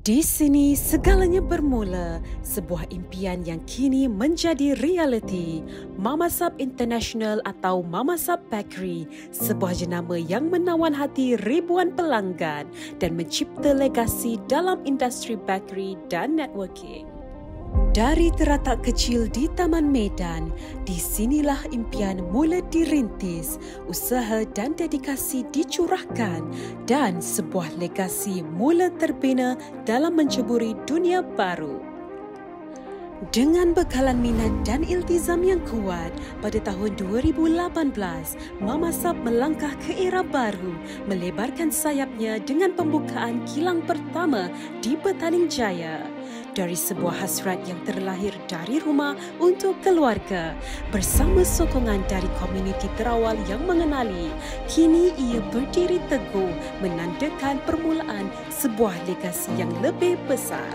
Di sini segalanya bermula, sebuah impian yang kini menjadi realiti. Mamasab International atau Mamasab Bakery, sebuah jenama yang menawan hati ribuan pelanggan dan mencipta legasi dalam industri bakery dan networking. Dari terletak kecil di Taman Medan, di sinilah impian mula dirintis, usaha dan dedikasi dicurahkan dan sebuah legasi mula terbina dalam menceburi dunia baru. Dengan bekalan minat dan iltizam yang kuat, pada tahun 2018, Mamasab melangkah ke era baru, melebarkan sayapnya dengan pembukaan kilang pertama di Petaling Jaya. Dari sebuah hasrat yang terlahir dari rumah untuk keluarga, bersama sokongan dari komuniti terawal yang mengenali, kini ia berdiri teguh menandakan permulaan sebuah legasi yang lebih besar.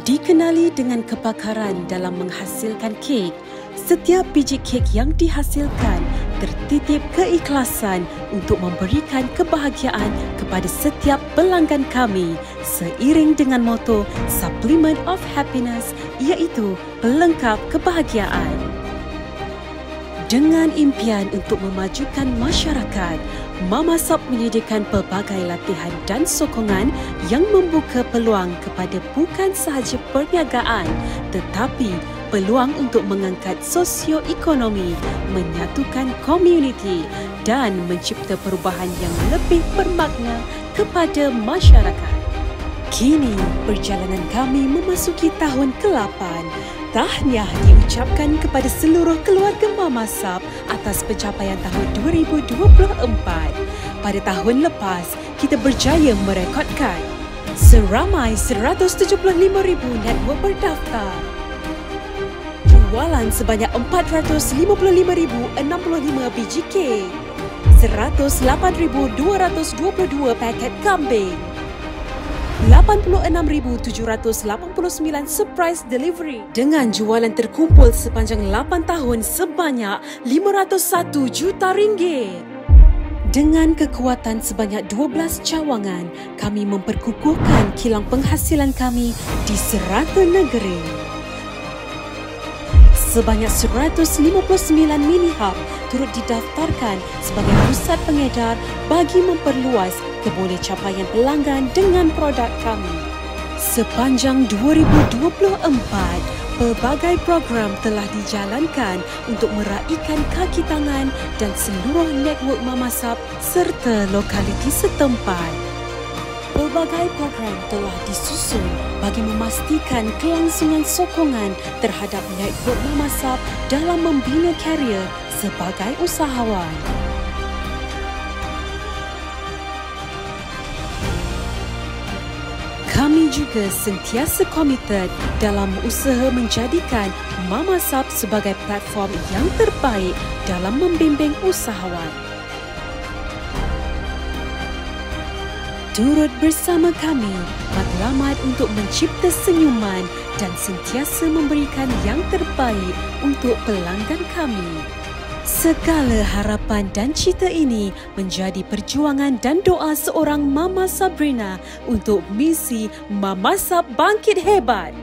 Dikenali dengan kepakaran dalam menghasilkan kek, setiap biji kek yang dihasilkan tertitip keikhlasan untuk memberikan kebahagiaan kepada setiap pelanggan kami seiring dengan moto Supplement of Happiness, iaitu pelengkap kebahagiaan. Dengan impian untuk memajukan masyarakat, Mamasab menyediakan pelbagai latihan dan sokongan yang membuka peluang kepada bukan sahaja perniagaan tetapi peluang untuk mengangkat sosioekonomi, menyatukan komuniti dan mencipta perubahan yang lebih bermakna kepada masyarakat. Kini, perjalanan kami memasuki tahun ke-8. Tahniah diucapkan kepada seluruh keluarga Mamasab atas pencapaian tahun 2024. Pada tahun lepas, kita berjaya merekodkan seramai 175,000 network berdaftar, jualan sebanyak 455,065 biji kek, 108,222 paket kambing, 86,789 surprise delivery dengan jualan terkumpul sepanjang 8 tahun sebanyak 501 juta ringgit. Dengan kekuatan sebanyak 12 cawangan, kami memperkukuhkan kilang penghasilan kami di serata negeri. Sebanyak 159 mini hub turut didaftarkan sebagai pusat pengedar bagi memperluas kebolehcapaian pelanggan dengan produk kami. Sepanjang 2024, pelbagai program telah dijalankan untuk meraihkan kaki tangan dan seluruh network Mamasab serta lokaliti setempat. Pelbagai program telah disusun bagi memastikan kelangsungan sokongan terhadap network Mamasab dalam membina karier sebagai usahawan. Kami juga sentiasa komited dalam usaha menjadikan Mamasab sebagai platform yang terbaik dalam membimbing usahawan. Turut bersama kami, matlamat untuk mencipta senyuman dan sentiasa memberikan yang terbaik untuk pelanggan kami. Segala harapan dan cita ini menjadi perjuangan dan doa seorang Mama Sabrina untuk misi Mamasab Bangkit Hebat.